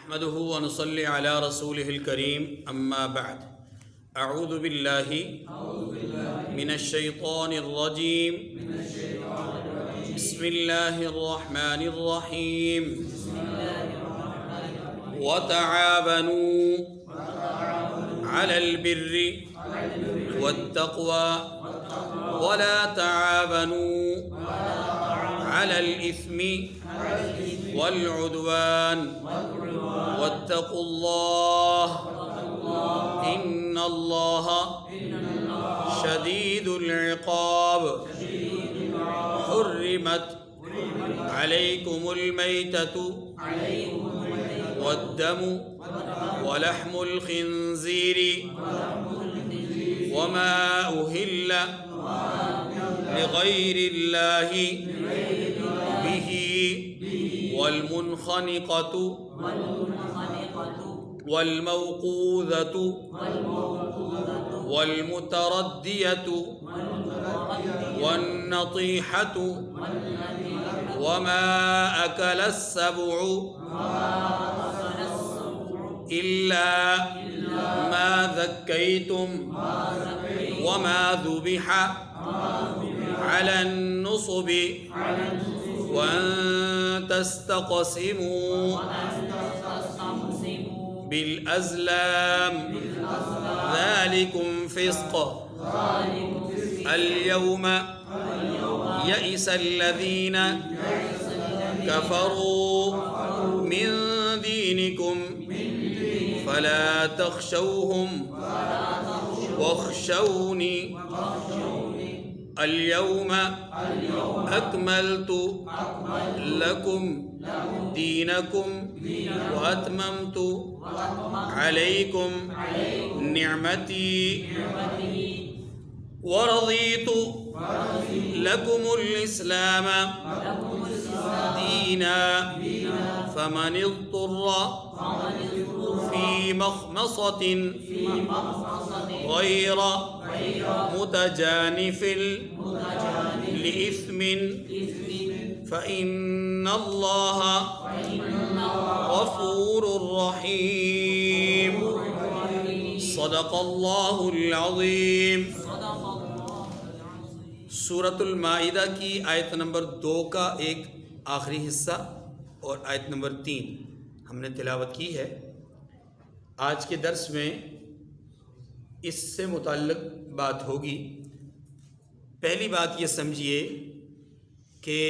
نحمده ونصلي على رسوله الكريم أما بعد أعوذ بالله من الشيطان الرجيم بسم الله الرحمن الرحيم وتعاونوا على البر والتقوى ولا تعاونوا على الإثم والعدوان واتقوا الله إن الله شديد العقاب حرمت عليكم الميتة والدم ولحم الخنزير وما أهل لغير الله به والمنخنقة والموقوذة والمتردية والنطيحة وما أكل السبع إلا ما ذكيتم وما ذبح على النصب وأن تستقسموا بالأزلام ذلكم فسق اليوم يئس الذين كفروا من دينكم فلا تخشوهم واخشوني اليوم أكملت لكم دينكم وأتممت عليكم نعمتي ورضيت لكم الإسلام دينا فمن اضطر في مخمصة غير متجانف لإثم فإن الله غفور رحيم صدق اللہ العظیم۔ سورۃ المائدہ کی آیت نمبر 2 کا ایک آخری حصہ اور آیت نمبر 3 ہم نے تلاوت کی ہے۔ آج کے درس میں اس سے متعلق بات ہوگی۔ پہلی بات یہ سمجھیے کہ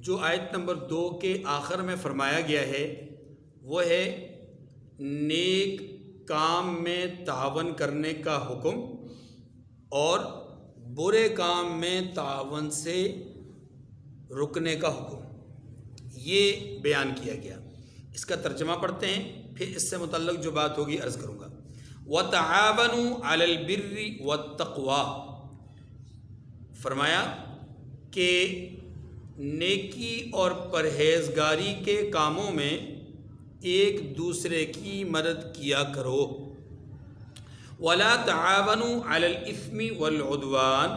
جو آیت نمبر 2 کے آخر میں فرمایا گیا ہے وہ ہے نیک کام میں تعاون کرنے کا حکم اور برے کام میں تعاون سے رکنے کا حکم، یہ بیان کیا گیا۔ اس کا ترجمہ پڑھتے ہیں، پھر اس سے متعلق جو بات ہوگی عرض کروں گا۔ وَتَعَاوَنُوا عَلَى الْبِرِّ وَالتَّقْوَى، فرمایا کہ نیکی اور پرہیزگاری کے کاموں میں ایک دوسرے کی مدد کیا کرو۔ وَلَا تَعَاوَنُوا عَلَى الْإِثْمِ وَالْعُدْوَانِ،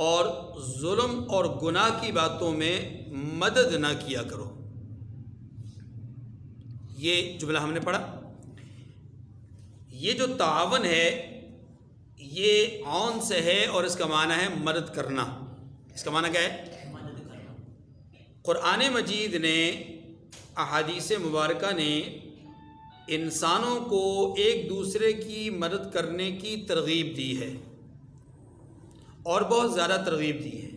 اور ظلم اور گناہ کی باتوں میں مدد نہ کیا کرو۔ یہ جملہ ہم نے پڑھا۔ یہ جو تعاون ہے یہ عون سے ہے اور اس کا معنی ہے مدد کرنا۔ اس کا معنی کیا ہے؟ قرآن مجید نے، احادیث مبارکہ نے انسانوں کو ایک دوسرے کی مدد کرنے کی ترغیب دی ہے اور بہت زیادہ ترغیب دی ہے،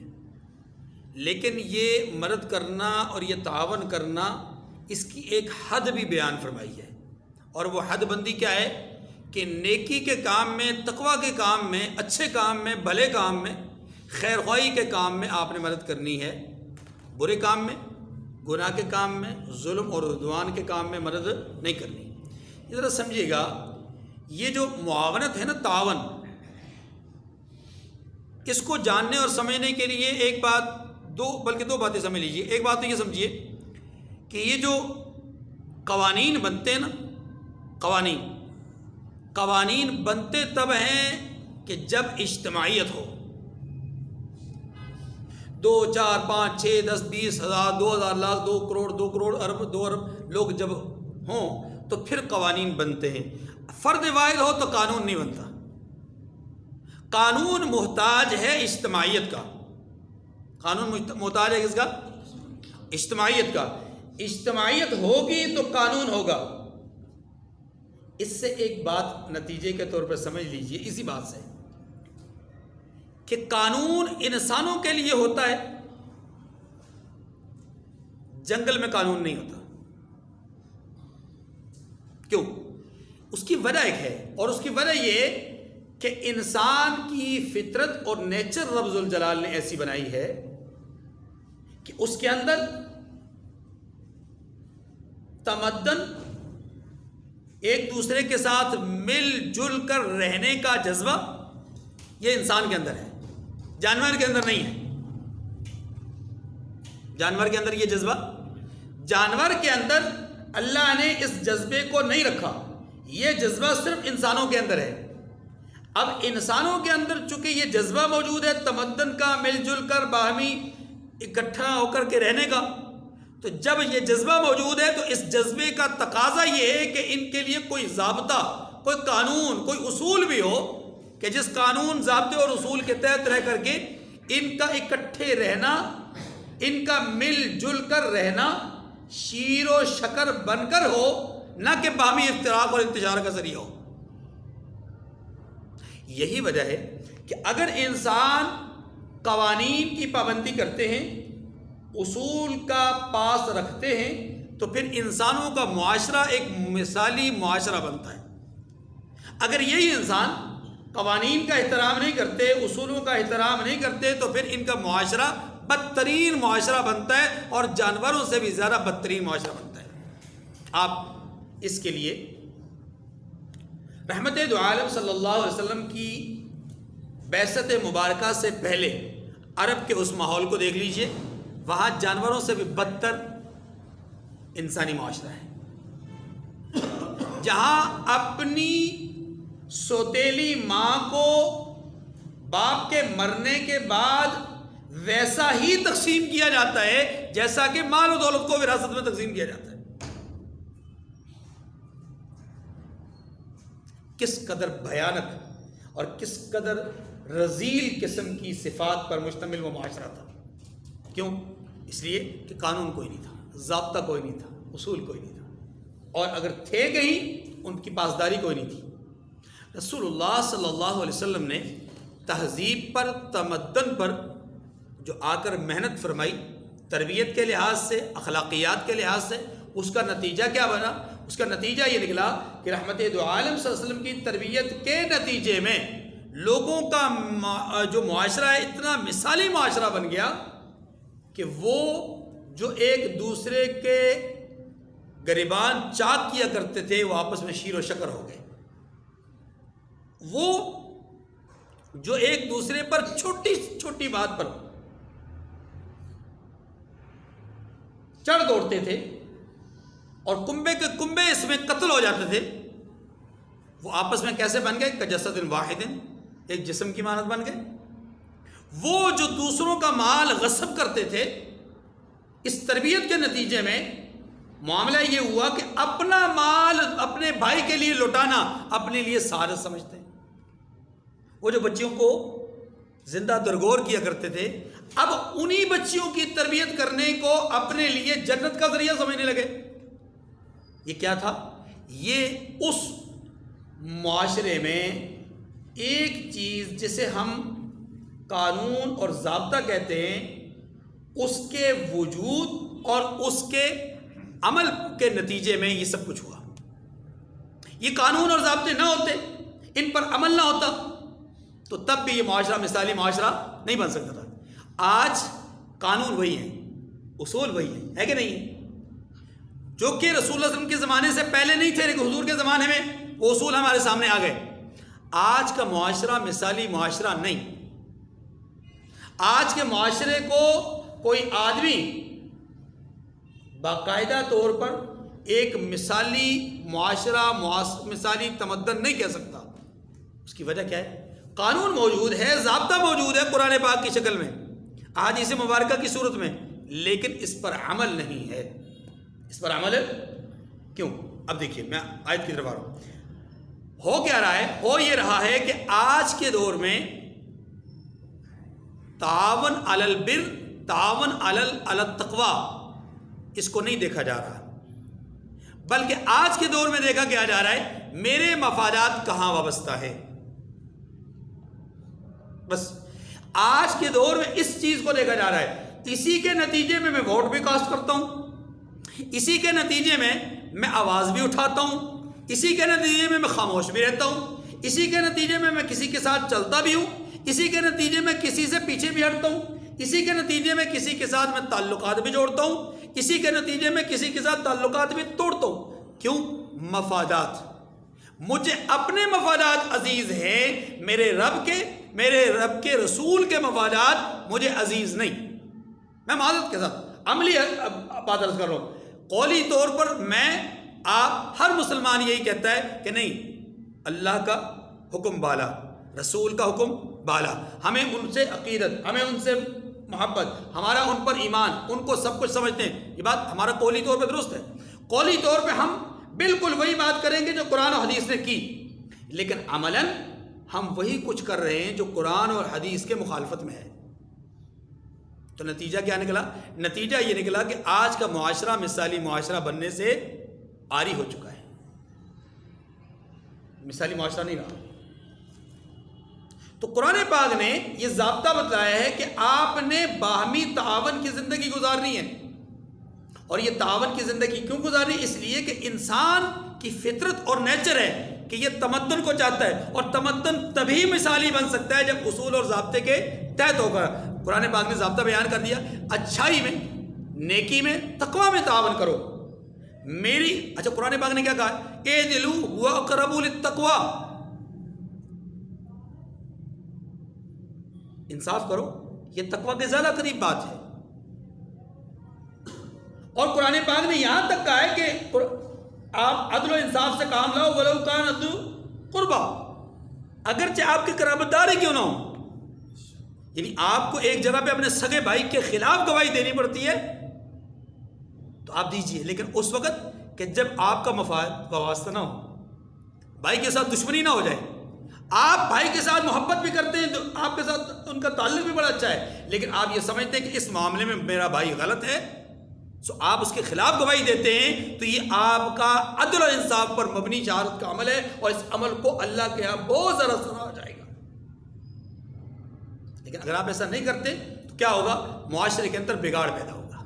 لیکن یہ مدد کرنا اور یہ تعاون کرنا اس کی ایک حد بھی بیان فرمائی ہے، اور وہ حد بندی کیا ہے کہ نیکی کے کام میں، تقوی کے کام میں، اچھے کام میں، بھلے کام میں، خیر خواہی کے کام میں آپ نے مدد کرنی ہے، برے کام میں، گناہ کے کام میں، ظلم اور عدوان کے کام میں مدد نہیں کرنی۔ یہ ذرا سمجھیے گا، یہ جو معاونت ہے نا، تعاون، اس کو جاننے اور سمجھنے کے لیے ایک بات، بلکہ دو باتیں سمجھ لیجیے۔ ایک بات تو یہ سمجھیے کہ یہ جو قوانین بنتے ہیں نا، قوانین بنتے تب ہیں کہ جب اجتماعیت ہو۔ 2 4 5 6 10 20 ہزار 2000 لاکھ 2 کروڑ 2 کروڑ ارب 2 ارب لوگ جب ہوں تو پھر قوانین بنتے ہیں. فرد واحد ہو تو قانون نہیں بنتا. قانون محتاج ہے اجتماعیت کا. قانون محتاج ہے کس کا؟ اجتماعیت کا. اجتماعیت ہوگی تو قانون ہوگا. اس سے ایک بات نتیجے کے طور پر سمجھ لیجئے اسی بات سے کہ قانون انسانوں کے لیے ہوتا ہے، جنگل میں قانون نہیں ہوتا. کیوں؟ اس کی وجہ ایک ہے، اور اس کی وجہ یہ کہ انسان کی فطرت اور نیچر رب ذوالجلال نے ایسی بنائی ہے کہ اس کے اندر تمدن، ایک دوسرے کے ساتھ مل جل کر رہنے کا جذبہ یہ انسان کے اندر ہے، جانور کے اندر نہیں ہے. جانور کے اندر یہ جذبہ، جانور کے اندر اللہ نے اس جذبے کو نہیں رکھا. یہ جذبہ صرف انسانوں کے اندر ہے. اب انسانوں کے اندر چونکہ یہ جذبہ موجود ہے تمدن کا، مل جل کر باہمی اکٹھا ہو کر کے رہنے کا، تو جب یہ جذبہ موجود ہے تو اس جذبے کا تقاضا یہ ہے کہ ان کے لیے کوئی ضابطہ، کوئی قانون، کوئی اصول بھی ہو کہ جس قانون، ضابطے اور اصول کے تحت رہ کر کے ان کا اکٹھے رہنا، ان کا مل جل کر رہنا شیر و شکر بن کر ہو، نہ کہ باہمی افتراق اور انتشار کا ذریعہ ہو. یہی وجہ ہے کہ اگر انسان قوانین کی پابندی کرتے ہیں، اصول کا پاس رکھتے ہیں، تو پھر انسانوں کا معاشرہ ایک مثالی معاشرہ بنتا ہے. اگر یہی انسان قوانین کا احترام نہیں کرتے، اصولوں کا احترام نہیں کرتے، تو پھر ان کا معاشرہ بدترین معاشرہ بنتا ہے، اور جانوروں سے بھی زیادہ بدترین معاشرہ بنتا ہے. آپ اس کے لیے رحمت دو عالم صلی اللہ علیہ وسلم کی بعثت مبارکہ سے پہلے عرب کے اس ماحول کو دیکھ لیجئے. وہاں جانوروں سے بھی بدتر انسانی معاشرہ ہے، جہاں اپنی سوتیلی ماں کو باپ کے مرنے کے بعد ویسا ہی تقسیم کیا جاتا ہے جیسا کہ مال و دولت کو وراثت میں تقسیم کیا جاتا ہے. کس قدر بھیانک اور کس قدر رذیل قسم کی صفات پر مشتمل وہ معاشرہ تھا. کیوں؟ اس لیے کہ قانون کوئی نہیں تھا، ضابطہ کوئی نہیں تھا، اصول کوئی نہیں تھا، اور اگر تھے کہیں ان کی پاسداری کوئی نہیں تھی. رسول اللہ صلی اللہ علیہ وسلم نے تہذیب پر، تمدن پر جو آ کر محنت فرمائی، تربیت کے لحاظ سے، اخلاقیات کے لحاظ سے، اس کا نتیجہ کیا بنا؟ اس کا نتیجہ یہ نکلا کہ رحمت دو عالم صلی اللہ علیہ وسلم کی تربیت کے نتیجے میں لوگوں کا جو معاشرہ ہے اتنا مثالی معاشرہ بن گیا کہ وہ جو ایک دوسرے کے گریبان چاک کیا کرتے تھے وہ آپس میں شیر و شکر ہو گئے. وہ جو ایک دوسرے پر چھوٹی چھوٹی بات پر چڑھ دوڑتے تھے اور کنبے کے کنبے اس میں قتل ہو جاتے تھے، وہ آپس میں کیسے بن گئے؟ کجسد واحد، ایک جسم کی مانند بن گئے. وہ جو دوسروں کا مال غصب کرتے تھے، اس تربیت کے نتیجے میں معاملہ یہ ہوا کہ اپنا مال اپنے بھائی کے لیے لوٹانا اپنے لیے سعادت سمجھتے ہیں. وہ جو بچیوں کو زندہ درگور کیا کرتے تھے، اب انہی بچیوں کی تربیت کرنے کو اپنے لیے جنت کا ذریعہ سمجھنے لگے. یہ کیا تھا؟ یہ اس معاشرے میں ایک چیز جسے ہم قانون اور ضابطہ کہتے ہیں، اس کے وجود اور اس کے عمل کے نتیجے میں یہ سب کچھ ہوا. یہ قانون اور ضابطے نہ ہوتے، ان پر عمل نہ ہوتا، تو تب بھی یہ معاشرہ مثالی معاشرہ نہیں بن سکتا تھا. آج قانون وہی ہیں، اصول وہی ہیں، ہے کہ نہیں ہے؟ جو کہ رسول اللہ صلی اللہ علیہ وسلم کے زمانے سے پہلے نہیں تھے، لیکن حضور کے زمانے میں وہ اصول ہمارے سامنے آ گئے. آج کا معاشرہ مثالی معاشرہ نہیں. آج کے معاشرے کو کوئی آدمی باقاعدہ طور پر ایک مثالی معاشرہ، مثالی تمدن نہیں کہہ سکتا. اس کی وجہ کیا ہے؟ قانون موجود ہے، ضابطہ موجود ہے قرآن پاک کی شکل میں. احادیث مبارکہ کی صورت میں، لیکن اس پر عمل نہیں ہے. اس پر عمل کیوں؟ اب دیکھیے میں آیت کی طرف آ رہا ہوں. ہو کیا رہا ہے؟ ہو یہ رہا ہے کہ آج کے دور میں تعاون علی البر، تعاون علی التقوی، اس کو نہیں دیکھا جا رہا، بلکہ آج کے دور میں دیکھا کیا جا رہا ہے میرے مفادات کہاں وابستہ ہے. بس آج کے دور میں اس چیز کو دیکھا جا رہا ہے. اسی کے نتیجے میں ووٹ بھی کاسٹ کرتا ہوں، اسی کے نتیجے میں آواز بھی اٹھاتا ہوں، اسی کے نتیجے میں خاموش بھی رہتا ہوں، اسی کے نتیجے میں کسی کے ساتھ چلتا بھی ہوں، اسی کے نتیجے میں کسی سے پیچھے بھی ہٹتا ہوں، اسی کے نتیجے میں کسی کے ساتھ میں تعلقات بھی جوڑتا ہوں، اسی کے نتیجے میں کسی کے ساتھ تعلقات بھی توڑتا ہوں. کیوں؟ مفادات. مجھے اپنے مفادات عزیز ہیں، میرے رب کے رسول کے مفادات مجھے عزیز نہیں. میں معذرت کے ساتھ عملی بات عرض کر رہا ہوں. قولی طور پر آپ ہر مسلمان یہی کہتا ہے کہ نہیں، اللہ کا حکم بالا، رسول کا حکم بالا، ہمیں ان سے عقیدت، ہمیں ان سے محبت، ہمارا ان پر ایمان، ان کو سب کچھ سمجھتے ہیں. یہ بات ہمارا قولی طور پہ درست ہے. قولی طور پہ ہم بالکل وہی بات کریں گے جو قرآن و حدیث نے کی، لیکن عملاً ہم وہی کچھ کر رہے ہیں جو قرآن اور حدیث کے مخالفت میں ہے. تو نتیجہ کیا نکلا؟ نتیجہ یہ نکلا کہ آج کا معاشرہ مثالی معاشرہ بننے سے عاری ہو چکا ہے. مثالی معاشرہ نہیں رہا. تو قرآن پاک نے یہ ضابطہ بتلایا ہے کہ آپ نے باہمی تعاون کی زندگی گزارنی ہے. اور یہ تعاون کی زندگی کیوں گزارنی؟ اس لیے کہ انسان کی فطرت اور نیچر ہے کہ یہ تمدن کو چاہتا ہے، اور تمدن تبھی مثالی بن سکتا ہے جب اصول اور ضابطے کے تحت ہوگا. قرآن پاک نے ضابطہ بیان کر دیا، اچھائی میں، نیکی میں، تقوی میں تعاون کرو. اچھا قرآن پاک نے کیا کہا؟ اعدلوا هو اقرب للتقوی، انصاف کرو، یہ تقوی کے زیادہ قریب بات ہے. اور قرآن پاک نے یہاں تک کہا ہے کہ آپ عدل و انصاف سے کام لاؤ، ولو کان ذو قربا، اگرچہ آپ کے قرابت دار ہی کیوں نہ ہو. یعنی آپ کو ایک جگہ پہ اپنے سگے بھائی کے خلاف گواہی دینی پڑتی ہے تو آپ دیجئے، لیکن اس وقت کہ جب آپ کا مفاد وابستہ نہ ہو، بھائی کے ساتھ دشمنی نہ ہو جائے. آپ بھائی کے ساتھ محبت بھی کرتے ہیں، تو آپ کے ساتھ ان کا تعلق بھی بڑا اچھا ہے، لیکن آپ یہ سمجھتے ہیں کہ اس معاملے میں میرا بھائی غلط ہے، سو آپ اس کے خلاف گواہی دیتے ہیں، تو یہ آپ کا عدل و انصاف پر مبنی شہادت کا عمل ہے، اور اس عمل کو اللہ کے ہاں بہت زیادہ سراہا جائے گا. لیکن اگر آپ ایسا نہیں کرتے تو کیا ہوگا؟ معاشرے کے اندر بگاڑ پیدا ہوگا.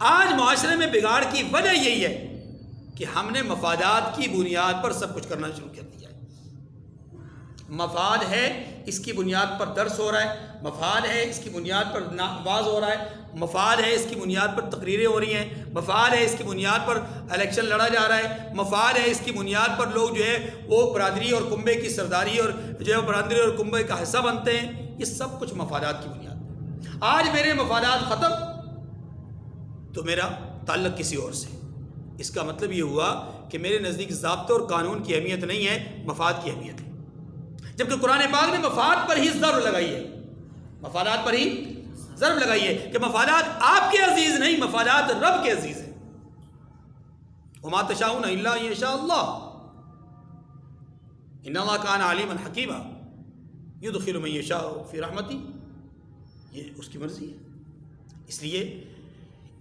آج معاشرے میں بگاڑ کی وجہ یہی ہے کہ ہم نے مفادات کی بنیاد پر سب کچھ کرنا شروع کر دیا ہے. مفاد ہے، اس کی بنیاد پر درس ہو رہا ہے، مفاد ہے اس کی بنیاد پر آواز ہو رہا ہے، مفاد ہے اس کی بنیاد پر تقریریں ہو رہی ہیں، مفاد ہے اس کی بنیاد پر الیکشن لڑا جا رہا ہے، مفاد ہے اس کی بنیاد پر لوگ جو ہے وہ برادری اور کنبے کی سرداری اور جو ہے برادری اور کنبے کا حصہ بنتے ہیں. یہ سب کچھ مفادات کی بنیاد پر. آج میرے مفادات ختم تو میرا تعلق کسی اور سے. اس کا مطلب یہ ہوا کہ میرے نزدیک ضابطے اور قانون کی اہمیت نہیں ہے، مفاد کی اہمیت ہے. جبکہ قرآن پاک نے مفاد پر ہی ضرب لگائی ہے، مفادات پر ہی ضرب لگائی ہے کہ مفادات آپ کے عزیز نہیں، مفادات رب کے عزیز ہیں. وما تشاؤون الا ان یشاء اللہ ان اللہ کان علیما حکیما یدخل من یشاء فی رحمتہ، یہ اس کی مرضی ہے. اس لیے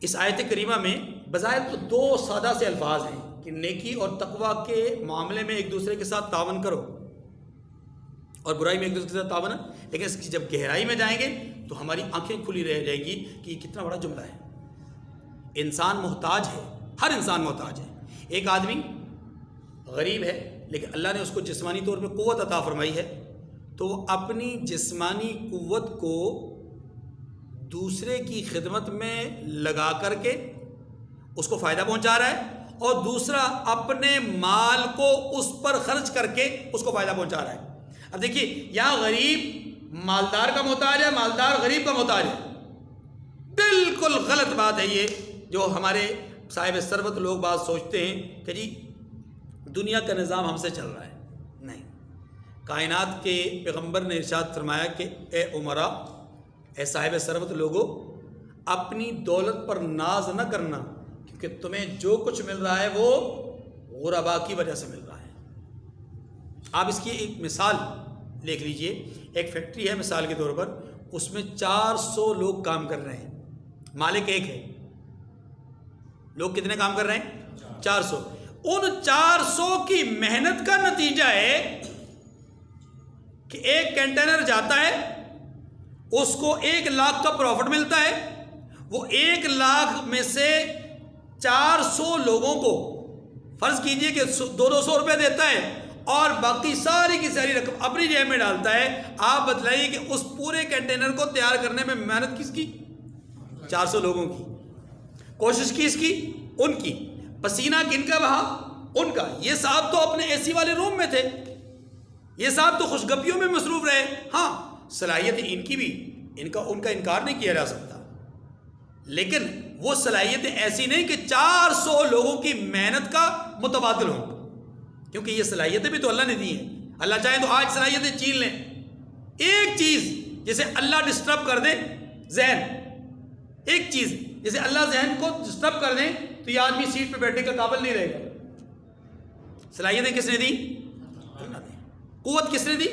اس آیت کریمہ میں بظاہر تو دو سادہ سے الفاظ ہیں کہ نیکی اور تقوی کے معاملے میں ایک دوسرے کے ساتھ تعاون کرو اور برائی میں ایک دوسرے کے ساتھ تعاون ہے، لیکن اس کی جب گہرائی میں جائیں گے تو ہماری آنکھیں کھلی رہ جائیں گی کہ یہ کتنا بڑا جملہ ہے. انسان محتاج ہے، ہر انسان محتاج ہے. ایک آدمی غریب ہے لیکن اللہ نے اس کو جسمانی طور پہ قوت عطا فرمائی ہے، تو وہ اپنی جسمانی قوت کو دوسرے کی خدمت میں لگا کر کے اس کو فائدہ پہنچا رہا ہے، اور دوسرا اپنے مال کو اس پر خرچ کر کے اس کو فائدہ پہنچا رہا ہے. اب دیکھیے یہاں غریب مالدار کا محتاج ہے، مالدار غریب کا محتاج ہے. بالکل غلط بات ہے یہ جو ہمارے صاحب ثروت لوگ بات سوچتے ہیں کہ جی دنیا کا نظام ہم سے چل رہا ہے. نہیں، کائنات کے پیغمبر نے ارشاد فرمایا کہ اے عمرا اے صاحب ثروت لوگوں، اپنی دولت پر ناز نہ کرنا، کیونکہ تمہیں جو کچھ مل رہا ہے وہ غربا کی وجہ سے مل رہا ہے۔ آپ اس کی ایک مثال دیکھ لیجئے، ایک فیکٹری ہے مثال کے طور پر، اس میں 400 لوگ کام کر رہے ہیں، مالک ایک ہے، لوگ کتنے کام کر رہے ہیں؟ 400۔ ان 400 کی محنت کا نتیجہ ہے کہ ایک کنٹینر جاتا ہے، اس کو 1 لاکھ کا پروفٹ ملتا ہے، وہ 1 لاکھ میں سے 400 لوگوں کو فرض کیجئے کہ 200 روپے دیتا ہے اور باقی ساری کی ساری رقم اپنی جیب میں ڈالتا ہے۔ آپ بتلائیے کہ اس پورے کنٹینر کو تیار کرنے میں محنت کس کی؟ 400 لوگوں کی۔ کوشش کس کی؟ ان کی۔ پسینہ کن کا بہا؟ ان کا۔ یہ صاحب تو اپنے اے سی والے روم میں تھے، یہ صاحب تو خوش گپیوں میں مصروف رہے۔ ہاں صلاحیتیں ان کی بھی، ان کا انکار نہیں کیا جا سکتا، لیکن وہ صلاحیتیں ایسی نہیں کہ 400 لوگوں کی محنت کا متبادل ہوں، کیونکہ یہ صلاحیتیں بھی تو اللہ نے دی ہیں۔ اللہ چاہے تو آج صلاحیتیں چھین لیں۔ ایک چیز جسے اللہ ڈسٹرب کر دے، ذہن، ایک چیز جسے اللہ ذہن کو ڈسٹرب کر دیں تو یہ آدمی سیٹ پہ بیٹھنے کا قابل نہیں رہے گا۔ صلاحیتیں کس نے دی؟ اللہ نے۔ قوت کس نے دی؟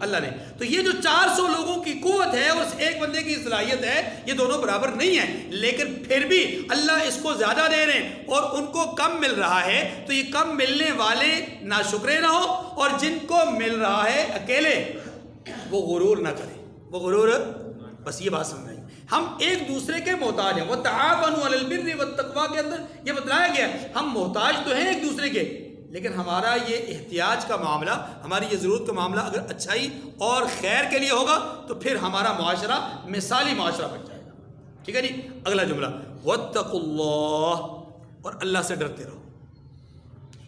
اللہ نے۔ تو یہ جو 400 لوگوں کی قوت ہے اور ایک بندے کی صلاحیت ہے، یہ دونوں برابر نہیں ہیں، لیکن پھر بھی اللہ اس کو زیادہ دے رہے ہیں اور ان کو کم مل رہا ہے، تو یہ کم ملنے والے ناشکرے نہ ہو، اور جن کو مل رہا ہے اکیلے وہ غرور نہ کرے، وہ غرور۔ بس یہ بات سمجھائیں، ہم ایک دوسرے کے محتاج ہیں۔ وَتَعَاوَنُوا عَلَى الْبِرِّ وَالتَّقْوَىٰ کے اندر یہ بتلایا گیا، ہم محتاج تو ہیں ایک دوسرے کے، لیکن ہمارا یہ احتیاج کا معاملہ، ہماری یہ ضرورت کا معاملہ اگر اچھائی اور خیر کے لیے ہوگا تو پھر ہمارا معاشرہ مثالی معاشرہ بن جائے گا۔ ٹھیک ہے جی، اگلا جملہ وَاتَّقُوا اللَّهَ، اور اللہ سے ڈرتے رہو۔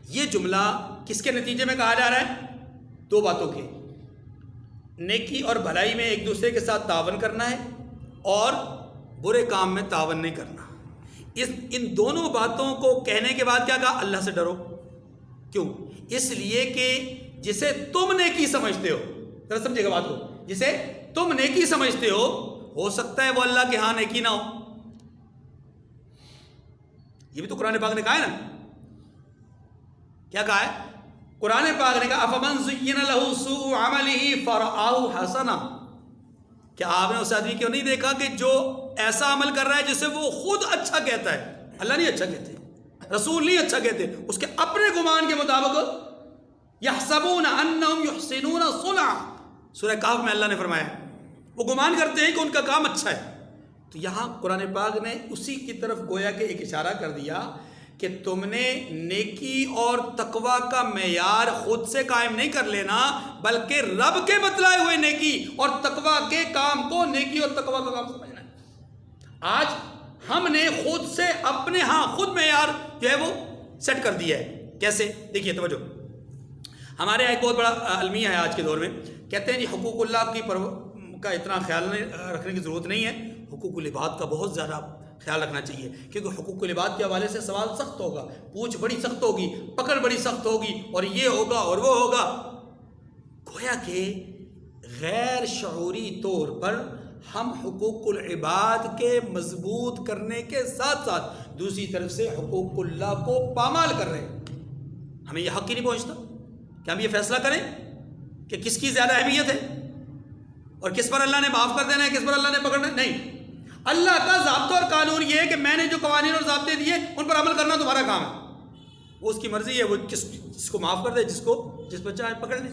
یہ جملہ کس کے نتیجے میں کہا جا رہا ہے؟ 2 باتوں کے، نیکی اور بھلائی میں ایک دوسرے کے ساتھ تعاون کرنا ہے، اور برے کام میں تعاون نہیں کرنا۔ ان دونوں باتوں کو کہنے کے بعد کیا کہا؟ اللہ سے ڈرو۔ کیوں؟ اس لیے کہ جسے تم نیکی سمجھتے ہو، ذرا سمجھے گا بات کو، جسے تم نیکی سمجھتے ہو سکتا ہے وہ اللہ کے ہاں نیکی نہ ہو۔ یہ بھی تو قرآن پاک نے کہا ہے نا۔ کیا کہا ہے قرآن پاک نے؟ کہا افمن زین لہ سوء عملہ فرآہ حسنا، کیا آپ نے اس آدمی کو نہیں دیکھا کہ جو ایسا عمل کر رہا ہے جسے وہ خود اچھا کہتا ہے؟ اللہ نہیں اچھا کہتے، رسول نہیں اچھا کہتے، اس کے اپنے گمان کے مطابق یحسبون انہم یحسنون صنعا، سورہ کہف میں اللہ نے فرمایا وہ گمان کرتے ہیں کہ ان کا کام اچھا ہے۔ تو یہاں قرآن پاک نے اسی کی طرف گویا کہ ایک اشارہ کر دیا کہ تم نے نیکی اور تقوی کا معیار خود سے قائم نہیں کر لینا، بلکہ رب کے بتلائے ہوئے نیکی اور تقوی کے کام کو نیکی اور تقوی کا کام سمجھنا ہے۔ آج ہم نے خود سے اپنے ہاں خود معیار جو ہے وہ سیٹ کر دیا ہے۔ کیسے؟ دیکھیے توجہ، ہمارے یہاں ایک بہت بڑا المیہ ہے آج کے دور میں، کہتے ہیں جی حقوق اللہ کا اتنا خیال رکھنے کی ضرورت نہیں ہے، حقوق العباد کا بہت زیادہ خیال رکھنا چاہیے، کیونکہ حقوق العباد کے حوالے سے سوال سخت ہوگا، پوچھ بڑی سخت ہوگی، پکڑ بڑی سخت ہوگی، اور یہ ہوگا اور وہ ہوگا۔ گویا کہ غیر شعوری طور پر ہم حقوق العباد کے مضبوط کرنے کے ساتھ ساتھ دوسری طرف سے حقوق اللہ کو پامال کر رہے ہیں۔ ہمیں یہ حق ہی نہیں پہنچتا کہ ہم یہ فیصلہ کریں کہ کس کی زیادہ اہمیت ہے اور کس پر اللہ نے معاف کر دینا ہے، کس پر اللہ نے پکڑنا ہے۔ نہیں، اللہ کا ضابطہ اور قانون یہ ہے کہ میں نے جو قوانین اور ضابطے دیے ان پر عمل کرنا تمہارا کام ہے، وہ اس کی مرضی ہے، وہ جس کو معاف کر دے، جس پر چاہے پکڑ لے۔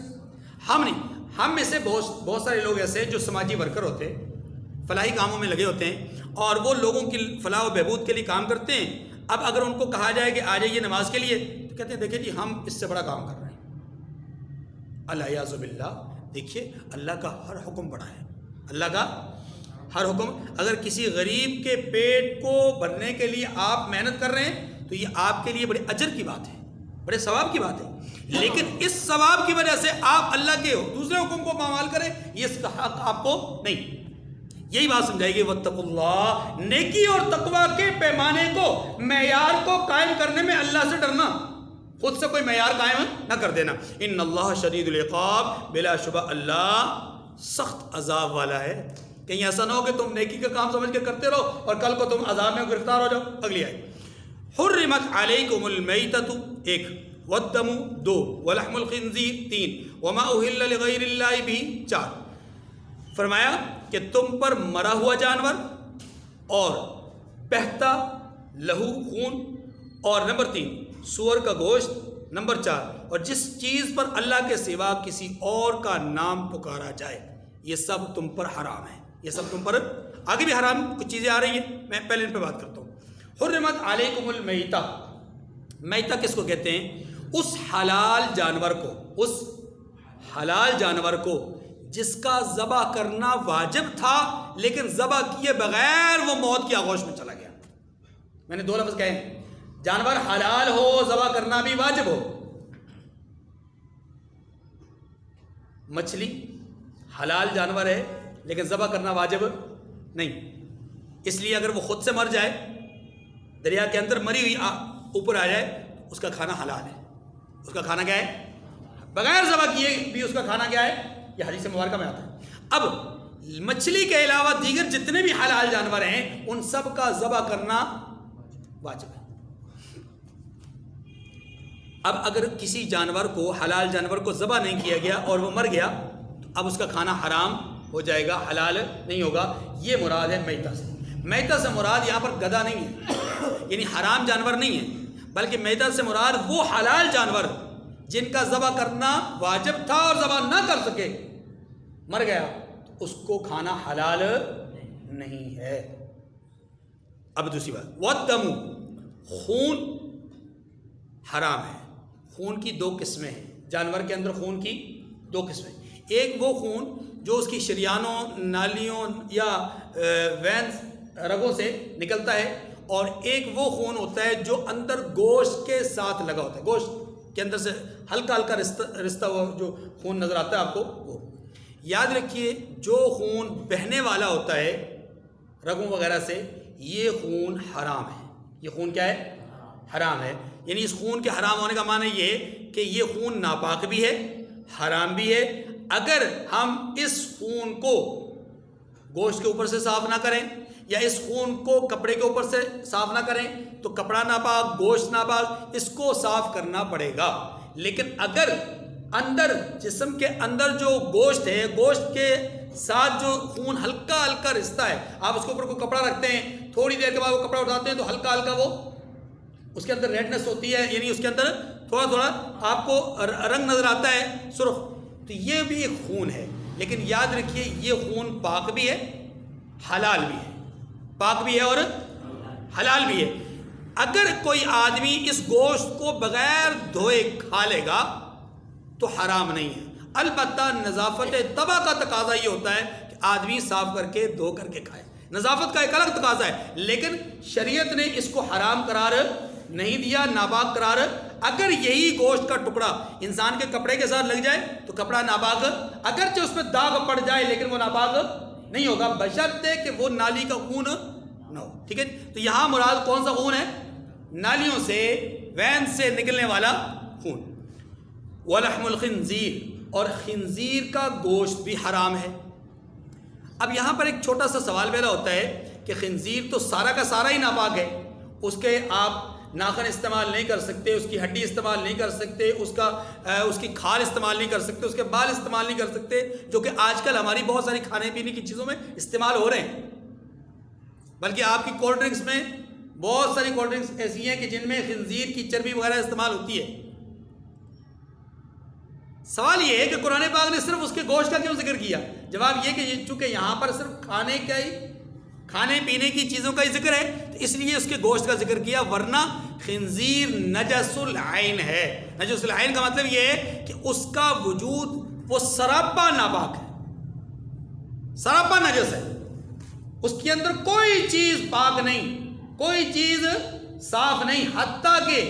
ہم نہیں، ہم میں سے بہت سارے لوگ ایسے ہیں جو سماجی ورکر ہوتے ہیں، فلاحی کاموں میں لگے ہوتے ہیں اور وہ لوگوں کی فلاح و بہبود کے لیے کام کرتے ہیں۔ اب اگر ان کو کہا جائے کہ آ جائیے نماز کے لیے تو کہتے ہیں دیکھیں جی ہم اس سے بڑا کام کر رہے ہیں۔ الیاذ باللہ، دیکھیے اللہ کا ہر حکم بڑا ہے، اللہ کا ہر حکم۔ اگر کسی غریب کے پیٹ کو بھرنے کے لیے آپ محنت کر رہے ہیں تو یہ آپ کے لیے بڑے اجر کی بات ہے، بڑے ثواب کی بات ہے، لیکن اس ثواب کی وجہ سے آپ اللہ کے دوسرے حکم کو پامال کریں، یہ اس کا حق آپ کو نہیں۔ یہی بات سمجھائے گی واتقوا اللہ، نیکی اور تقوی کے پیمانے کو، معیار کو قائم کرنے میں اللہ سے ڈرنا، خود سے کوئی معیار قائم نہ کر دینا۔ ان اللہ شدید العقاب، بلا شبہ اللہ سخت عذاب والا ہے۔ کہیں ایسا نہ ہو کہ تم نیکی کا کام سمجھ کے کرتے رہو اور کل کو تم عذاب میں گرفتار ہو جاؤ. اگلی آیت. حرمت علیکم المیتۃ 1 والدم 2 ولحم الخنزیر 3 وما اہل لغیر اللہ بھی 4. فرمایا کہ تم پر مرا ہوا جانور اور بہتا لہو خون، اور نمبر 3 سور کا گوشت، نمبر 4 اور جس چیز پر اللہ کے سوا کسی اور کا نام پکارا جائے، یہ سب تم پر حرام ہے. یہ سب تم پر آگے بھی حرام کچھ چیزیں آ رہی ہیں، میں پہلے ان پہ بات کرتا ہوں. حرمت علیکم المیتہ. میتہ کس کو کہتے ہیں؟ اس حلال جانور کو جس کا ذبح کرنا واجب تھا لیکن ذبح کیے بغیر وہ موت کی آغوش میں چلا گیا. میں نے 2 لفظ کہے ہیں، جانور حلال ہو، ذبح کرنا بھی واجب ہو. مچھلی حلال جانور ہے لیکن ذبح کرنا واجب نہیں، اس لیے اگر وہ خود سے مر جائے، دریا کے اندر مری ہوئی اوپر آ جائے، اس کا کھانا حلال ہے. اس کا کھانا کیا ہے؟ بغیر ذبح کیے بھی اس کا کھانا کیا ہے؟ یہ حدیث مبارکہ میں آتا ہے. اب مچھلی کے علاوہ دیگر جتنے بھی حلال جانور ہیں ان سب کا ذبح کرنا واجب ہے. اب اگر کسی جانور کو، حلال جانور کو ذبح نہیں کیا گیا اور وہ مر گیا تو اب اس کا کھانا حرام ہو جائے گا، حلال نہیں ہوگا. یہ مراد ہے میتہ سے. میتہ سے مراد یہاں پر گدھا نہیں ہے، یعنی حرام جانور نہیں ہے، بلکہ میتہ سے مراد وہ حلال جانور جن کا ذبح کرنا واجب تھا اور ذبح نہ کر سکے، مر گیا، تو اس کو کھانا حلال نہیں ہے. اب دوسری بات، والدم، خون حرام ہے. خون کی 2 قسمیں ہیں. جانور کے اندر خون کی 2 قسمیں. ایک وہ خون جو اس کی شریانوں، نالیوں یا وینز، رگوں سے نکلتا ہے، اور ایک وہ خون ہوتا ہے جو اندر گوشت کے ساتھ لگا ہوتا ہے. گوشت کے اندر سے ہلکا ہلکا رشتہ ہوا جو خون نظر آتا ہے آپ کو، وہ یاد رکھیے. جو خون بہنے والا ہوتا ہے رگوں وغیرہ سے، یہ خون حرام ہے. یہ خون کیا ہے؟ حرام ہے. یعنی اس خون کے حرام ہونے کا معنی یہ کہ یہ خون ناپاک بھی ہے، حرام بھی ہے. اگر ہم اس خون کو گوشت کے اوپر سے صاف نہ کریں یا اس خون کو کپڑے کے اوپر سے صاف نہ کریں تو کپڑا ناپاک، گوشت ناپاک، اس کو صاف کرنا پڑے گا. لیکن اگر اندر جسم کے اندر جو گوشت ہے، گوشت کے ساتھ جو خون ہلکا ہلکا رشتہ ہے، آپ اس کے اوپر کوئی کپڑا رکھتے ہیں، تھوڑی دیر کے بعد وہ کپڑا اٹھاتے ہیں تو ہلکا ہلکا وہ اس کے اندر ریڈنس ہوتی ہے، یعنی اس کے اندر تھوڑا تھوڑا آپ کو رنگ نظر آتا ہے سرخ، تو یہ بھی ایک خون ہے. لیکن یاد رکھیے یہ خون پاک بھی ہے، حلال بھی ہے. پاک بھی ہے اور حلال بھی ہے. اگر کوئی آدمی اس گوشت کو بغیر دھوئے کھا لے گا تو حرام نہیں ہے. البتہ نظافت طبع کا تقاضا یہ ہوتا ہے کہ آدمی صاف کر کے دھو کر کے کھائے. نظافت کا ایک الگ تقاضا ہے، لیکن شریعت نے اس کو حرام قرار نہیں دیا، ناپاک قرار. اگر یہی گوشت کا ٹکڑا انسان کے کپڑے کے ساتھ لگ جائے تو کپڑا ناپاک، اگرچہ اس پہ داغ پڑ جائے لیکن وہ ناپاک نہیں ہوگا، بشرطے کہ وہ نالی کا خون نہ ہو. ٹھیک ہے. تو یہاں مراد کون سا خون ہے؟ نالیوں سے، وین سے نکلنے والا خون. ولحم الخنزیر، اور خنزیر کا گوشت بھی حرام ہے. اب یہاں پر ایک چھوٹا سا سوال پیدا ہوتا ہے کہ خنزیر تو سارا کا سارا ہی ناپاک ہے، اس کے آپ ناخن استعمال نہیں کر سکتے، اس کی ہڈی استعمال نہیں کر سکتے، اس کی کھال استعمال نہیں کر سکتے، اس کے بال استعمال نہیں کر سکتے، جو کہ آج کل ہماری بہت ساری کھانے پینے کی چیزوں میں استعمال ہو رہے ہیں. بلکہ آپ کی کولڈ ڈرنکس میں بہت ساری کولڈ ڈرنکس ایسی ہیں کہ جن میں خنزیر کی چربی وغیرہ استعمال ہوتی ہے. سوال یہ ہے کہ قرآن پاک نے صرف اس کے گوشت کا کیوں ذکر کیا؟ جواب یہ کہ چونکہ یہاں پر صرف کھانے پینے کی چیزوں کا ہی ذکر ہے تو اس لیے اس کے گوشت کا ذکر کیا، ورنہ خنزیر نجس العین ہے. نجس العین کا مطلب یہ ہے کہ اس کا وجود وہ سراپا ناپاک ہے، سراپا نجس ہے. اس کے اندر کوئی چیز پاک نہیں، کوئی چیز صاف نہیں، حتیٰ کہ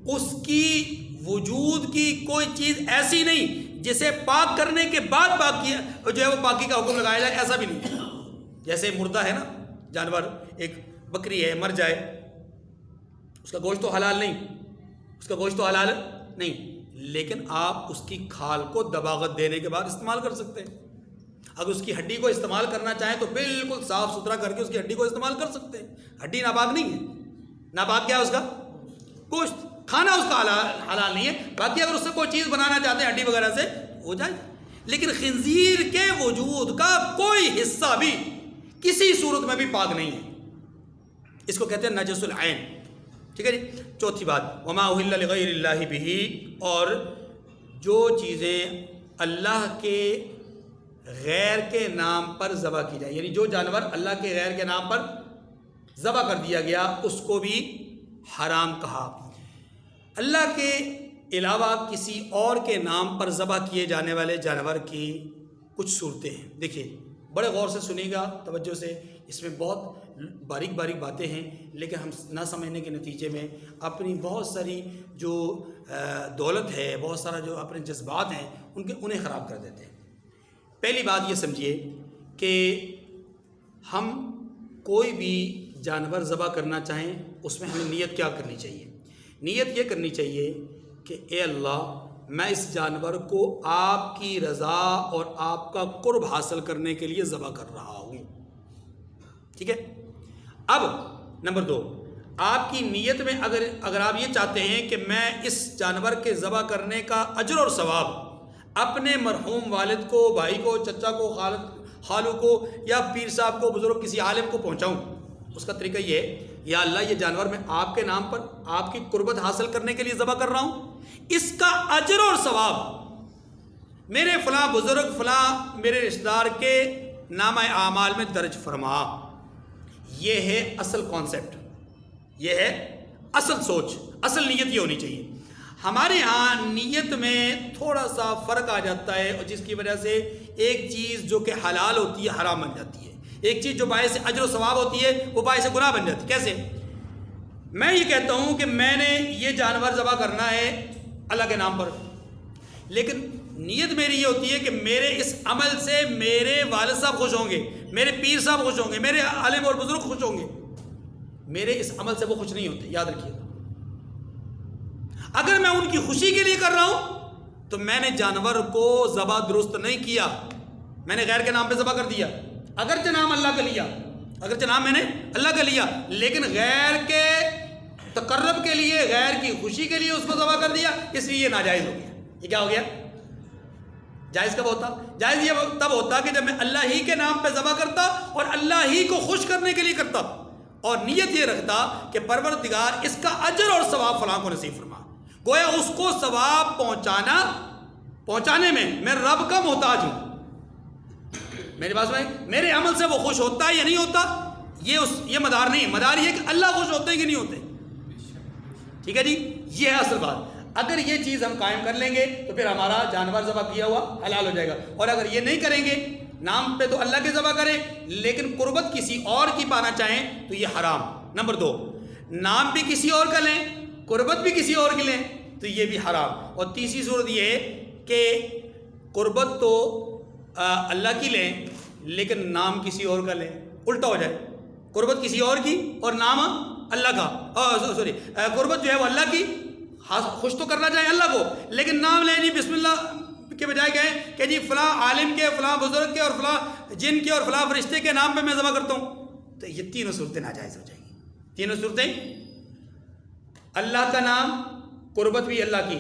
اس کی وجود کی کوئی چیز ایسی نہیں جسے پاک کرنے کے بعد پاک کیا جو ہے وہ پاکی کا حکم لگایا جائے، ایسا بھی نہیں. جیسے مردہ ہے نا جانور، ایک بکری ہے مر جائے، اس کا گوشت تو حلال نہیں، اس کا گوشت تو حلال نہیں، لیکن آپ اس کی کھال کو دباغت دینے کے بعد استعمال کر سکتے ہیں. اگر اس کی ہڈی کو استعمال کرنا چاہیں تو بالکل صاف ستھرا کر کے اس کی ہڈی کو استعمال کر سکتے ہیں. ہڈی ناپاک نہیں ہے. ناپاک کیا ہے اس کا گوشت، کھانا اس کا حلال نہیں ہے. باقی اگر اس سے کوئی چیز بنانا چاہتے ہیں ہڈی وغیرہ سے ہو جائے. لیکن خنزیر کے وجود کا کوئی حصہ بھی کسی صورت میں بھی پاک نہیں ہے. اس کو کہتے ہیں نجس العین. ٹھیک ہے جی. چوتھی بات وما اہل لغیر اللہ بہ، اور جو چیزیں اللہ کے غیر کے نام پر ذبح کی جائے، یعنی جو جانور اللہ کے غیر کے نام پر ذبح کر دیا گیا اس کو بھی حرام کہا. اللہ کے علاوہ کسی اور کے نام پر ذبح کیے جانے والے جانور کی کچھ صورتیں ہیں. دیکھیے بڑے غور سے سنیے گا، توجہ سے، اس میں بہت باریک باریک باتیں ہیں، لیکن ہم نہ سمجھنے کے نتیجے میں اپنی بہت ساری جو دولت ہے، بہت سارا جو اپنے جذبات ہیں انہیں خراب کر دیتے ہیں. پہلی بات یہ سمجھیے کہ ہم کوئی بھی جانور ذبح کرنا چاہیں اس میں ہمیں نیت کیا کرنی چاہیے؟ نیت یہ کرنی چاہیے کہ اے اللہ میں اس جانور کو آپ کی رضا اور آپ کا قرب حاصل کرنے کے لیے ذبح کر رہا ہوں. ٹھیک ہے. اب نمبر 2، آپ کی نیت میں اگر آپ یہ چاہتے ہیں کہ میں اس جانور کے ذبح کرنے کا اجر اور ثواب اپنے مرحوم والد کو، بھائی کو، چچا کو، خالو کو یا پیر صاحب کو، بزرگ کسی عالم کو پہنچاؤں، اس کا طریقہ یہ ہے یا اللہ یہ جانور میں آپ کے نام پر آپ کی قربت حاصل کرنے کے لیے ذبح کر رہا ہوں، اس کا اجر اور ثواب میرے فلاں بزرگ فلاں میرے رشتہ دار کے نامہ اعمال میں درج فرما. یہ ہے اصل کانسیپٹ، یہ ہے اصل سوچ، اصل نیت یہ ہونی چاہیے. ہمارے ہاں نیت میں تھوڑا سا فرق آ جاتا ہے، اور جس کی وجہ سے ایک چیز جو کہ حلال ہوتی ہے حرام بن جاتی ہے، ایک چیز جو باعث اجر و ثواب ہوتی ہے وہ باعث گناہ بن جاتی ہے. کیسے؟ میں یہ کہتا ہوں کہ میں نے یہ جانور ذبح کرنا ہے اللہ کے نام پر، لیکن نیت میری یہ ہوتی ہے کہ میرے اس عمل سے میرے والد صاحب خوش ہوں گے، میرے پیر صاحب خوش ہوں گے، میرے عالم اور بزرگ خوش ہوں گے. میرے اس عمل سے وہ خوش نہیں ہوتے، یاد رکھیے. اگر میں ان کی خوشی کے لیے کر رہا ہوں تو میں نے جانور کو ذبح درست نہیں کیا، میں نے غیر کے نام پہ ذبح کر دیا. اگرچہ نام اللہ کا لیا، اگرچہ نام میں نے اللہ کا لیا، لیکن غیر کے تقرب کے لیے، غیر کی خوشی کے لیے اس کو ذبح کر دیا، اس لیے یہ ناجائز ہو گیا. یہ کیا ہو گیا؟ جائز کب ہوتا؟ جائز یہ تب ہوتا کہ جب میں اللہ ہی کے نام پہ ذبح کرتا اور اللہ ہی کو خوش کرنے کے لیے کرتا، اور نیت یہ رکھتا کہ پروردگار اس کا اجر اور ثواب فلاں کو نصیب فرما. گویا اس کو ثواب پہنچانے میں رب کا محتاج ہوں. میری بات سنیں، میرے عمل سے وہ خوش ہوتا ہے یا نہیں ہوتا، یہ مدار نہیں. مدار یہ کہ اللہ خوش ہوتے ہیں کہ نہیں ہوتے. ٹھیک ہے جی. یہ ہے اصل بات. اگر یہ چیز ہم قائم کر لیں گے تو پھر ہمارا جانور ذبح کیا ہوا حلال ہو جائے گا. اور اگر یہ نہیں کریں گے، نام پہ تو اللہ کے ذبح کریں لیکن قربت کسی اور کی پانا چاہیں تو یہ حرام. نمبر 2، نام بھی کسی اور کا لیں، قربت بھی کسی اور کی لیں تو یہ بھی حرام. اور تیسری صورت یہ ہے کہ قربت تو اللہ کی لیں لیکن نام کسی اور کا لیں، الٹا ہو جائے. قربت کسی اور کی اور نام اللہ کا، قربت جو ہے وہ اللہ کی، خوش تو کرنا چاہیں اللہ کو، لیکن نام لیں جی بسم اللہ کے بجائے کہیں کہ جی فلاں عالم کے، فلاں بزرگ کے، اور فلاں جن کے، اور فلاں فرشتے کے نام پہ میں ذبح کرتا ہوں، تو یہ تینوں صورتیں ناجائز ہو جائیں گی. تینوں صورتیں، اللہ کا نام، قربت بھی اللہ کی،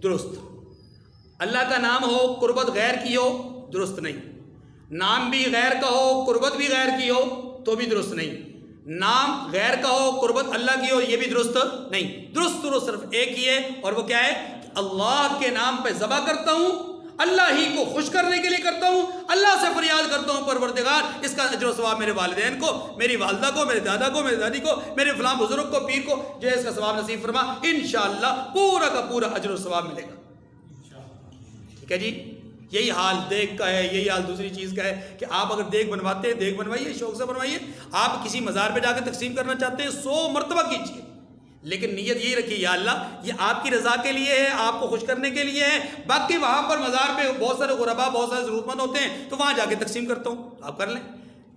درست. اللہ کا نام ہو، قربت غیر کی ہو، درست نہیں. نام بھی غیر کا ہو، قربت بھی غیر کی ہو تو بھی درست نہیں. نام غیر کا ہو، قربت اللہ کی ہو، یہ بھی درست نہیں. درست صرف ایک ہی ہے، اور وہ کیا ہے کہ اللہ کے نام پہ ذبح کرتا ہوں، اللہ ہی کو خوش کرنے کے لیے کرتا ہوں، اللہ سے فریاد کرتا ہوں پروردگار اس کا اجر و ثواب میرے والدین کو، میری والدہ کو، میرے دادا کو، میری دادی کو، میرے فلاں بزرگ کو، پیر کو جو ہے اس کا ثواب نصیب فرما. انشاءاللہ پورا کا پورا اجر و ثواب ملے گا. ٹھیک ہے جی. یہی حال دیگ کا ہے، یہی حال دوسری چیز کا ہے کہ آپ اگر دیگ بنواتے ہیں، دیگ بنوائیے، شوق سے بنوائیے. آپ کسی مزار پہ جا کے تقسیم کرنا چاہتے ہیں 100 مرتبہ کیجیے، لیکن نیت یہی رکھیے یا اللہ یہ آپ کی رضا کے لیے ہے، آپ کو خوش کرنے کے لیے ہے. باقی وہاں پر مزار پہ بہت سارے غربا، بہت سارے ضرورت مند ہوتے ہیں تو وہاں جا کے تقسیم کرتا ہوں، آپ کر لیں.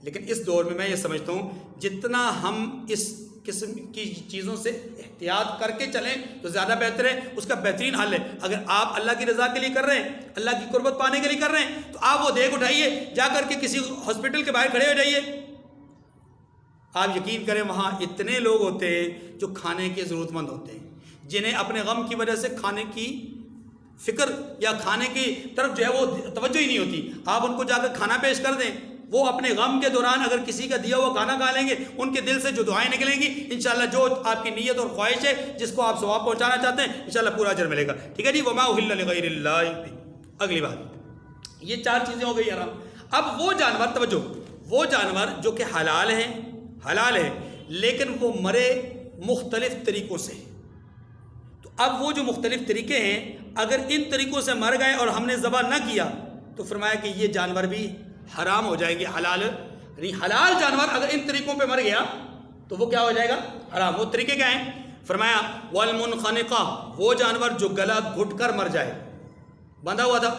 لیکن اس دور میں یہ سمجھتا ہوں جتنا ہم اس قسم کی چیزوں سے احتیاط کر کے چلیں تو زیادہ بہتر ہے، اس کا بہترین حل ہے۔ اگر آپ اللہ کی رضا کے لیے کر رہے ہیں، اللہ کی قربت پانے کے لیے کر رہے ہیں، تو آپ وہ دیگ اٹھائیے، جا کر کے کسی ہاسپٹل کے باہر کھڑے ہو جائیے۔ آپ یقین کریں وہاں اتنے لوگ ہوتے ہیں جو کھانے کے ضرورت مند ہوتے ہیں، جنہیں اپنے غم کی وجہ سے کھانے کی فکر یا کھانے کی طرف جو ہے وہ توجہ ہی نہیں ہوتی۔ آپ ان کو جا کر کھانا پیش کر دیں، وہ اپنے غم کے دوران اگر کسی کا دیا ہوا کھانا کھا لیں گے، ان کے دل سے جو دعائیں نکلیں گی انشاءاللہ جو آپ کی نیت اور خواہش ہے، جس کو آپ ثواب پہنچانا چاہتے ہیں، انشاءاللہ پورا اجر ملے گا۔ ٹھیک ہے جی، وما اہل لغیر اللہ۔ اگلی بات، یہ 4 چیزیں ہو گئی حرام۔ اب وہ جانور، توجہ، وہ جانور جو کہ حلال ہے لیکن وہ مرے مختلف طریقوں سے، تو اب وہ جو مختلف طریقے ہیں، اگر ان طریقوں سے مر گئے اور ہم نے ذبح نہ کیا تو فرمایا کہ یہ جانور بھی حرام ہو جائیں گے۔ حلال یعنی حلال جانور اگر ان طریقوں پہ مر گیا تو وہ کیا ہو جائے گا؟ حرام۔ وہ طریقے کیا ہیں؟ فرمایا والمنخنقہ، وہ جانور جو گلا گھٹ کر مر جائے، بندھا ہوا تھا،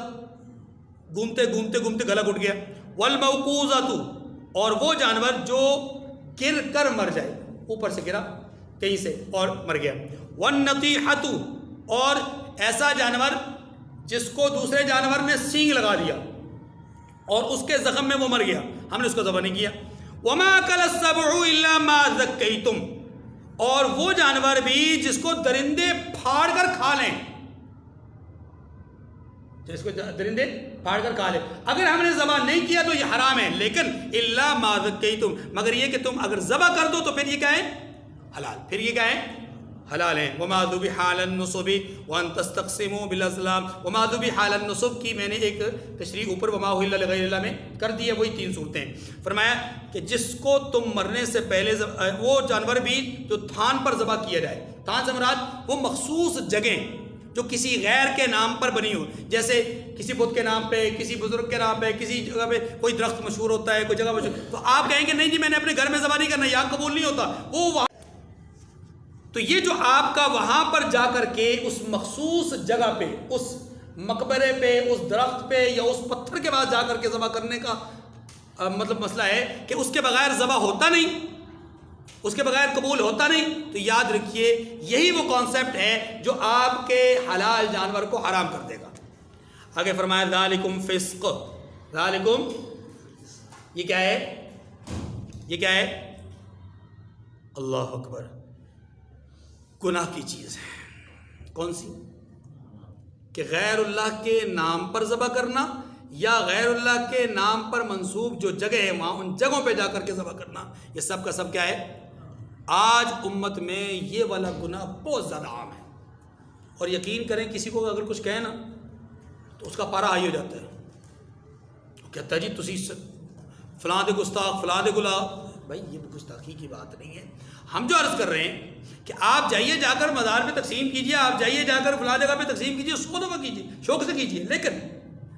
گھومتے گھومتے گلا گھٹ گیا۔ والموقوذۃ، اور وہ جانور جو گر کر مر جائے، اوپر سے گرا کہیں سے اور مر گیا۔ والنطیحۃ، اور ایسا جانور جس کو دوسرے جانور نے سینگ لگا دیا اور اس کے زخم میں وہ مر گیا، ہم نے اس کو ذبح نہیں کیا۔ وما اکل السبع الا ما ذکیتم، اور وہ جانور بھی جس کو درندے پھاڑ کر کھا لیں، جس کو درندے پھاڑ کر کھا لیں، اگر ہم نے ذبح نہیں کیا تو یہ حرام ہے، لیکن الا ما ذکیتم، مگر یہ کہ تم اگر ذبح کر دو تو پھر یہ کیا ہے؟ حلال، پھر یہ کیا ہے؟ حلال ہیں۔ وما ذبح علی النصب وان تستقسموا بالازلام، وما ذبح علی النصب کی میں نے ایک تشریح اوپر وما اہل لغیر اللہ میں کر دی ہے، وہی 3 صورتیں۔ فرمایا کہ جس کو تم مرنے سے پہلے وہ جانور بھی جو تھان پر ذبح کیا جائے، تھان سے مراد وہ مخصوص جگہیں جو کسی غیر کے نام پر بنی ہو، جیسے کسی بت کے نام پہ، کسی بزرگ کے نام پہ، کسی جگہ پہ کوئی درخت مشہور ہوتا ہے، کوئی جگہ مشہور، تو آپ کہیں گے نہیں جی میں نے اپنے گھر میں ذبح نہیں کرنا، یہاں قبول نہیں ہوتا وہ۔ تو یہ جو آپ کا وہاں پر جا کر کے اس مخصوص جگہ پہ، اس مقبرے پہ، اس درخت پہ یا اس پتھر کے بعد جا کر کے ذبح کرنے کا مطلب مسئلہ ہے کہ اس کے بغیر ذبح ہوتا نہیں، اس کے بغیر قبول ہوتا نہیں، تو یاد رکھیے یہی وہ کانسیپٹ ہے جو آپ کے حلال جانور کو حرام کر دے گا۔ آگے فرمایا ذالکم فسق، ذالکم یہ کیا ہے؟ یہ کیا ہے؟ اللہ اکبر، گناہ کی چیز ہے۔ کون سی؟ کہ غیر اللہ کے نام پر ذبح کرنا یا غیر اللہ کے نام پر منسوب جو جگہ ہے وہاں ان جگہوں پہ جا کر کے ذبح کرنا، یہ سب کا سب کیا ہے؟ آج امت میں یہ والا گناہ بہت زیادہ عام ہے، اور یقین کریں کسی کو اگر کچھ کہے نا تو اس کا پارا ہائی ہو جاتا ہے، وہ کہتا ہے جی تسی فلاں دے گستاخ، فلاں دے گلا۔ بھائی یہ گستاخی کی بات نہیں ہے۔ ہم جو عرض کر رہے ہیں کہ آپ جائیے جا کر مزار پہ تقسیم کیجیے، آپ جائیے جا کر فلاں جگہ پہ تقسیم کیجیے، 100 دفعہ کیجیے، شوق سے کیجیے، لیکن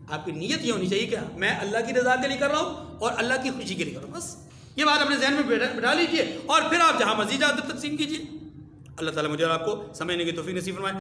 آپ کی نیت یہ ہونی چاہیے کہ میں اللہ کی رضا کے لیے کر رہا ہوں اور اللہ کی خوشی کے لیے کر رہا ہوں، بس یہ بات اپنے ذہن میں بٹھا لیجیے، اور پھر آپ جہاں مرضی جا کر تقسیم کیجیے۔ اللہ تعالیٰ مجھے اور آپ کو سمجھنے کی توفیق نصیب فرمائے۔